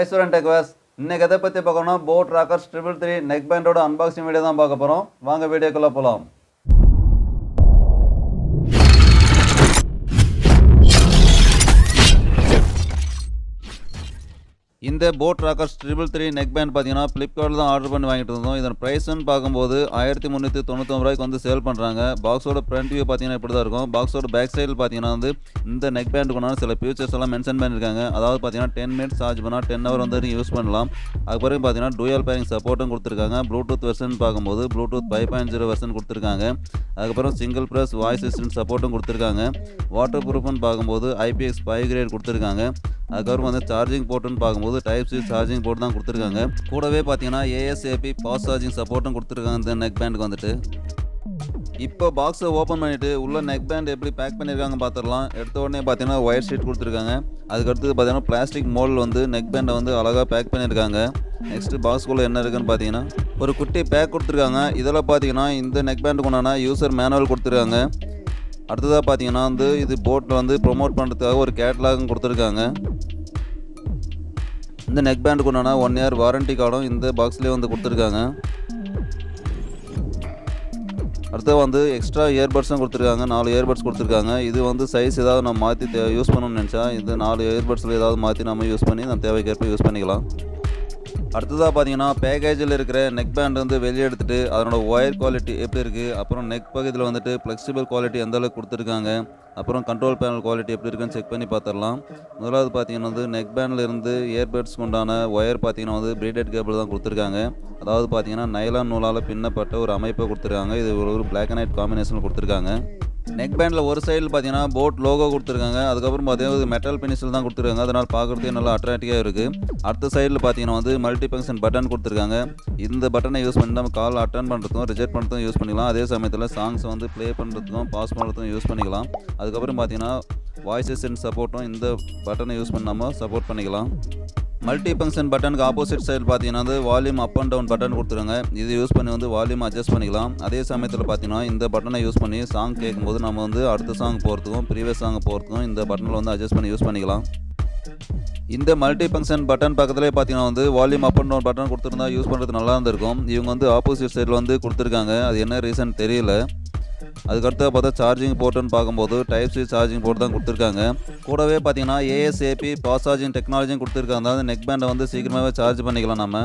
ஐஸ்வரன் டெக்வாஸ் இன்னைக்கு எதை பற்றி பார்க்கணும்னா போட் ராக்கர்ஸ் 333 நெக் பேண்டோட அன்பாக்சிங் வீடியோ தான் பார்க்க போகிறோம். வாங்க வீடியோக்குள்ளே போகலாம். இந்த போட் ராக்கர்ஸ் 333 நெக் பேண்ட் பார்த்தீங்கன்னா ஃப்ளிப்கார்ட்டில் தான் ஆர்டர் பண்ணி வாங்கிட்டு இருந்தோம். இதன் ப்ரைஸ்ன்னு பார்க்கும்போது 1399 ரூபாய்க்கு வந்து சேல் பண்ணுறாங்க. பாக்ஸோட ஃப்ரண்ட் வியூ பார்த்தீங்கன்னா இப்படி தான் இருக்கும். பாக்ஸோட பேக் சைடில் பார்த்தீங்கன்னா வந்து இந்த நெக் பேண்டுக்குன்னா சில ஃபியூச்சர்ஸ் எல்லாம் மென்ஷன் பண்ணியிருக்காங்க. அதாவது பார்த்தீங்கன்னா 10 மினிட்ஸ் சார்ஜ் பண்ணால் 10 ஹவர் வந்து நீங்கள் யூஸ் பண்ணலாம். அதுக்கு பிறகு பார்த்தீங்கன்னா டூயல் பேரிங் சப்போர்ட்டும் கொடுத்துருக்காங்க. ப்ளூடூத் வெர்ஷன் பார்க்கும்போது ப்ளூடூத் 5.0 வெர்ஷன் கொடுத்துருக்காங்க. அதுக்கப்புறம் சிங்கிள் ப்ரெஸ் வாய்ஸ் அசிஸ்டன்ட் சப்போர்ட்டும் கொடுத்துருக்காங்க. வாட்டர் ப்ரூஃப்னு பார்க்கும்போது IPX5 கிரேட் கொடுத்துருக்காங்க. அதுக்கப்புறம் வந்து சார்ஜிங் போர்ட்டுன்னு பார்க்கும்போது டைப் சி சார்ஜிங் போர்ட் தான் கொடுத்துருக்காங்க. கூடவே பார்த்தீங்கன்னா ASAP ஃபாஸ்ட் சார்ஜிங் சப்போர்ட்டும் கொடுத்துருக்காங்க இந்த நெக் பேண்டுக்கு வந்துட்டு. இப்போ பாக்ஸை ஓப்பன் பண்ணிவிட்டு உள்ள நெக் பேண்ட் எப்படி பேக் பண்ணியிருக்காங்க பார்த்துடலாம். எடுத்த உடனே பார்த்தீங்கன்னா ஒயர் ஷீட் கொடுத்துருக்காங்க. அதுக்கடுத்து பார்த்தீங்கன்னா பிளாஸ்டிக் மோல்டில் வந்து நெக் பேண்டை வந்து அழகாக பேக் பண்ணியிருக்காங்க. நெக்ஸ்ட்டு பாக்ஸ்குள்ளே என்ன இருக்குன்னு பார்த்தீங்கன்னா ஒரு குட்டி பேக் கொடுத்துருக்காங்க. இதெல்லாம் பார்த்தீங்கன்னா இந்த நெக் பேண்டுக்கு உண்டான யூசர் மேனுவல் கொடுத்துருக்காங்க. அடுத்ததாக பார்த்தீங்கன்னா வந்து இது போட்டில் வந்து ப்ரொமோட் பண்ணுறதுக்காக ஒரு கேட்லாகும் கொடுத்துருக்காங்க. இந்த நெக் பேண்டுக்கு உண்டான 1 இயர் வாரண்டி கார்டும் இந்த பாக்ஸ்லேயே வந்து கொடுத்துருக்காங்க. அடுத்து வந்து எக்ஸ்ட்ரா இயர்பட்ஸும் கொடுத்துருக்காங்க. 4 இயர்பட்ஸ் கொடுத்துருக்காங்க. இது வந்து சைஸ் ஏதாவது நம்ம மாற்றி யூஸ் பண்ணணும்னு நினச்சா இந்த 4 இயர்பட்ஸில் ஏதாவது மாற்றி நம்ம யூஸ் பண்ணி நம்ம தேவைக்கேற்ப யூஸ் பண்ணிக்கலாம். அடுத்ததாக பார்த்தீங்கன்னா பேக்கேஜில் இருக்கிற நெக் பேண்ட் வந்து வெளியே எடுத்துகிட்டு அதனோட ஒயர் குவாலிட்டி எப்படி இருக்குது, அப்புறம் நெக் பகுதியில் வந்துட்டு ஃப்ளெக்சிபிள் குவாலிட்டி எந்த அளவுக்கு கொடுத்துருக்காங்க, அப்புறம் கண்ட்ரோல் பேனல் குவாலிட்டி எப்படி இருக்குன்னு செக் பண்ணி பார்த்துடலாம். முதலாவது பார்த்தீங்கன்னா வந்து நெக் பேண்டில் இருந்து இயர்பட்ஸ்க்கு உண்டான ஒயர் பார்த்தீங்கன்னா வந்து பிரீடட் கேபிள் தான் கொடுத்துருக்காங்க. அதாவது பார்த்தீங்கன்னா நைலான் நூலால் பின்னப்பட்ட ஒரு அமைப்பை கொடுத்துருக்காங்க. இது ஒரு பிளாக் அண்ட் ஒயிட் காம்பினேஷனில் கொடுத்துருக்காங்க. நெக் பேண்டில் ஒரு சைடில் பார்த்தீங்கன்னா போட் லோகோ கொடுத்துருக்காங்க. அதுக்கப்புறம் பார்த்தீங்கன்னா மெட்டல் ஃபினிஷில் தான் கொடுத்துருக்காங்க. அதனால் பார்க்குறதுக்கு நல்லா அட்ராக்டிவாக இருக்குது. அடுத்த சைடில் பார்த்தீங்கன்னா வந்து மல்டி ஃபங்க்ஷன் பட்டன் கொடுத்துருக்காங்க. இந்த பட்டனை யூஸ் பண்ணி நம்ம கால் அட்டன் பண்ணுறதுக்கும் ரிஜெக்ட் பண்ணுறதுக்கும் யூஸ் பண்ணிக்கலாம். அதே சமயத்தில் சாங்ஸ் வந்து ப்ளே பண்ணுறதுக்கும் பாஸ் பண்ணுறதுக்கும் யூஸ் பண்ணிக்கலாம். அதுக்கப்புறம் பார்த்தீங்கன்னா வாய்ஸ் அசிஸ்டன்ட் சப்போர்ட்டும் இந்த பட்டனை யூஸ் பண்ணி நம்ம சப்போர்ட் பண்ணிக்கலாம். மல்டி ஃபங்க்ஷன் பட்டனுக்கு ஆப்போசிட் சைடு பார்த்தீங்கன்னா வந்து volume up and down button கொடுத்துருங்க. இது யூஸ் பண்ணி வந்து வால்யூம் அட்ஜஸ்ட் பண்ணிக்கலாம். அதே சமயத்தில் பார்த்தீங்கன்னா இந்த பட்டனை யூஸ் பண்ணி சாங் கேட்கும்போது நம்ம வந்து அடுத்த சாங் போகிறதுக்கும் ப்ரீவியஸ் சாங் போகிறதுக்கும் இந்த பட்டனில் வந்து அட்ஜஸ்ட் பண்ணி யூஸ் பண்ணிக்கலாம். இந்த மல்டி ஃபங்க்ஷன் பட்டன் பக்கத்துலேயே பார்த்தீங்கன்னா வந்து volume up and down button கொடுத்துருந்தா யூஸ் பண்ணுறது நல்லா இருந்திருக்கும். இவங்க வந்து ஆப்போசிட் சைடில் வந்து கொடுத்துருக்காங்க. அது என்ன ரீசன் தெரியல. அதுக்கடுத்து பார்த்தா சார்ஜிங் போர்ட்டுன்னு பார்க்கும்போது டைப் சி சார்ஜிங் போர்ட் தான் கொடுத்துருக்காங்க. கூடவே பார்த்தீங்கன்னா ASAP ஃபாஸ்ட் சார்ஜிங் டெக்னாலஜியும் கொடுத்துருக்காங்க. அதாவது நெக் பேண்டை வந்து சீக்கிரமாகவே சார்ஜ் பண்ணிக்கலாம் நம்ம.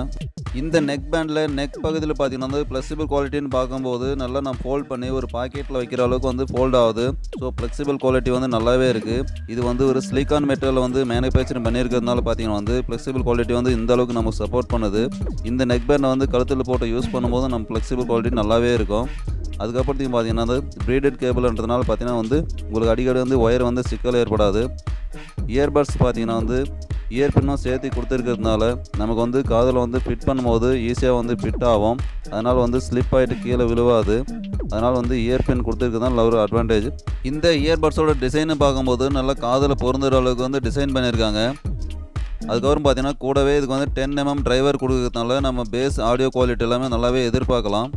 இந்த நெக் பேண்டில் நெக் பகுதியில் பார்த்தீங்கன்னா வந்து ஃப்ளெக்சிபிள் குவாலிட்டின்னு பார்க்கும்போது நல்லா நம்ம ஃபோல்ட் பண்ணி ஒரு பாக்கெட்டில் வைக்கிற அளவுக்கு வந்து ஃபோல்ட் ஆகுது. ஸோ ஃப்ளெக்சிபிள் குவாலிட்டி வந்து நல்லாவே இருக்குது. இது வந்து ஒரு சிலிக்கான் மெட்டீரியல் வந்து மேனுஃபேக்சரிங் பண்ணியிருக்கிறதுனால பார்த்தீங்கன்னா வந்து ஃப்ளெக்சிபிள் குவாலிட்டி வந்து இந்த அளவுக்கு நமக்கு சப்போர்ட் பண்ணுது. இந்த நெக் பேண்டை வந்து கழுத்தில் போட்டு யூஸ் பண்ணும்போது நம்ம ஃப்ளெக்சிபிள் குவாலிட்டி நல்லாவே இருக்கும். அதுக்கப்புறத்தையும் பார்த்தீங்கன்னா வந்து பிரீடட் கேபிள்ன்றதுனால பார்த்தீங்கன்னா வந்து உங்களுக்கு அடிக்கடி வந்து ஒயர் வந்து சிக்கல் ஏற்படாது. இயர்பட்ஸ் பார்த்தீங்கன்னா வந்து இயர்பின்னும் சேர்த்து கொடுத்துருக்கிறதுனால நமக்கு வந்து காதில் வந்து ஃபிட் பண்ணும்போது ஈஸியாக வந்து ஃபிட் ஆகும். அதனால் வந்து ஸ்லிப் ஆகிட்டு கீழே விழுவாது. அதனால் வந்து இயர்பின் கொடுத்துருக்கிறதுனால ஒரு அட்வான்டேஜ். இந்த இயர்பட்ஸோட டிசைனை பார்க்கும்போது நல்லா காதில் பொருந்துற அளவுக்கு வந்து டிசைன் பண்ணியிருக்காங்க. அதுக்கப்புறம் பார்த்தீங்கன்னா கூடவே இதுக்கு வந்து 10 mm டிரைவர் கொடுக்கறதுனால நம்ம பேஸ் ஆடியோ குவாலிட்டி எல்லாமே நல்லாவே எதிர்பார்க்கலாம்.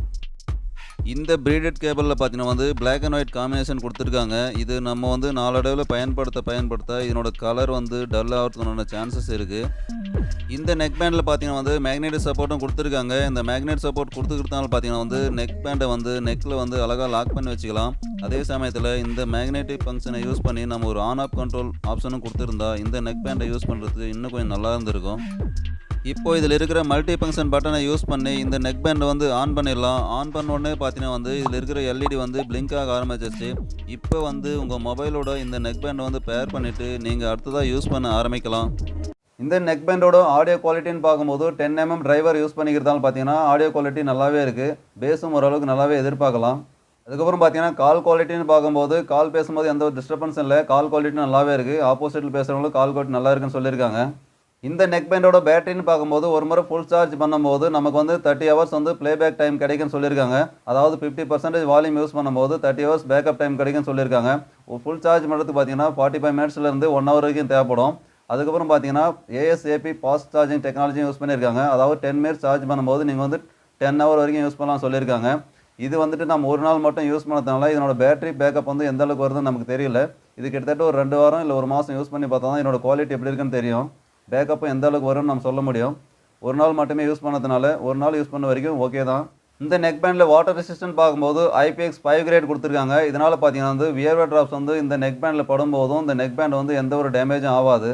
இந்த பிரீடட் கேபிளில் பார்த்தீங்கன்னா வந்து பிளாக் அண்ட் ஒயிட் காம்பினேஷன் கொடுத்துருக்காங்க. இது நம்ம வந்து நாளடைவில் பயன்படுத்த இதனோட கலர் வந்து டல் ஆகிறதுக்கான சான்சஸ் இருக்குது. இந்த நெக் பேண்டில் பார்த்தீங்கன்னா வந்து மேக்னெட்டிக் சப்போர்ட்டும் கொடுத்துருக்காங்க. இந்த மேக்னெட் சப்போர்ட் கொடுத்துக்கிறதுனால பார்த்தீங்கன்னா வந்து நெக் பேண்டை வந்து நெக்கில் வந்து அழகாக லாக் பண்ணி வச்சுக்கலாம். அதே சமயத்தில் இந்த மேக்னெட்டிக் ஃபங்க்ஷனை யூஸ் பண்ணி நம்ம ஒரு ஆன் ஆஃப் கண்ட்ரோல் ஆப்ஷனும் கொடுத்துருந்தா இந்த நெக் பேண்டை யூஸ் பண்ணுறதுக்கு இன்னும் கொஞ்சம் நல்லா இருந்திருக்கும். இப்போ இதில் இருக்கிற மல்டி ஃபங்க்ஷன் பட்டனை யூஸ் பண்ணி இந்த நெக் பேண்டை வந்து ஆன் பண்ணிடலாம். ஆன் பண்ண உடனே பார்த்தீங்கன்னா வந்து இதில் இருக்கிற LED வந்து பிளிங்க் ஆக ஆரம்பிச்சிருச்சு. இப்போ வந்து உங்கள் மொபைலோட இந்த நெக் பேண்டை வந்து பேர் பண்ணிவிட்டு நீங்கள் அடுத்ததாக யூஸ் பண்ண ஆரம்பிக்கலாம். இந்த நெக் பேண்டோட ஆடியோ குவாலிட்டின்னு பார்க்கும்போது 10 mm டிரைவர் யூஸ் பண்ணிக்கிறதால பார்த்தீங்கன்னா ஆடியோ குவாலிட்டி நல்லாவே இருக்குது. பேஸும் ஓரளவுக்கு நல்லாவே எதிர்பார்க்கலாம். அதுக்கப்புறம் பார்த்தீங்கன்னா கால் குவாலிட்டின்னு பார்க்கும்போது கால் பேசும்போது எந்த ஒரு டிஸ்டர்பன்ஸும் இல்லை. கால் குவாலிட்டி நல்லாவே இருக்குது. ஆப்போசிட்டில் பேசுகிறவங்களும் கால் குவாலிட்டி நல்லா இருக்குன்னு சொல்லியிருக்காங்க. இந்த நெக் பேண்டோட பேட்டரின்னு பார்க்கும்போது ஒரு முறை ஃபுல் சார்ஜ் பண்ணும்போது நமக்கு வந்து 30 ஹவர்ஸ் வந்து ப்ளேபேக் டைம் கிடைக்குன்னு சொல்லியிருக்காங்க. அதாவது 50% வால்யூம் யூஸ் பண்ணும்போது 30 ஹவர்ஸ் பேக்கப் டைம் கிடைக்குன்னு சொல்லியிருக்காங்க. ஃபுல் சார்ஜ் பண்ணுறதுக்கு பார்த்தீங்கன்னா 45 மினிட்ஸ்லேருந்து 1 ஹவர் வரைக்கும் தேவைப்படும். அதுக்கப்புறம் பார்த்தீங்கன்னா ASAP ஃபாஸ்ட் சார்ஜிங் டெக்னாலஜியும் யூஸ் பண்ணியிருக்காங்க. அதாவது 10 மினிட்ஸ் சார்ஜ் பண்ணும்போது நீங்கள் வந்து 10 ஹவர் வரைக்கும் யூஸ் பண்ணலாம் சொல்லியிருக்காங்க. இது வந்துட்டு நம்ம ஒரு நாள் மட்டும் யூஸ் பண்ணதுனால இதனோட பேட்டரி பேக்கப் வந்து எந்த அளவுக்கு வருதுன்னு நமக்கு தெரியல. இது கிட்டத்தட்ட ஒரு 2 வாரம் இல்லை 1 மாதம் யூஸ் பண்ணி பார்த்தா தான் இதனோட குவாலிட்டி எப்படி இருக்குன்னு தெரியும். பேக்கப்பும் எந்த அளவுக்கு வரும்னு நம்ம சொல்ல முடியும். ஒரு நாள் மட்டுமே யூஸ் பண்ணதுனால ஒரு நாள் யூஸ் பண்ண வரைக்கும் ஓகே தான். இந்த நெக் பேண்டில் வாட்டர் ரெசிஸ்டன்ட் பார்க்கும்போது IPX5 கிரேட் கொடுத்துருக்காங்க. இதனால் பார்த்தீங்கன்னா வந்து வியர்வை ட்ராப்ஸ் வந்து இந்த நெக் பேண்டில் படும்போதும் இந்த நெக் பேண்ட் வந்து எந்த ஒரு டேமேஜும் ஆகாது.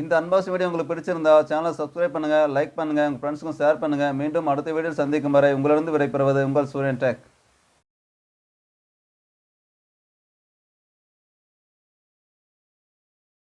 இந்த அன்பாக்சிங் வீடியோ உங்களுக்கு பிடிச்சிருந்தா சேனலை சப்ஸ்கிரைப் பண்ணுங்கள், லைக் பண்ணுங்கள், உங்கள் ஃப்ரெண்ட்ஸுக்கும் ஷேர் பண்ணுங்கள். மீண்டும் அடுத்த வீடியோவில் சந்திக்கும் வரை உங்களிடம் விடைபெறுவது உங்கள் சூரியன் டெக்.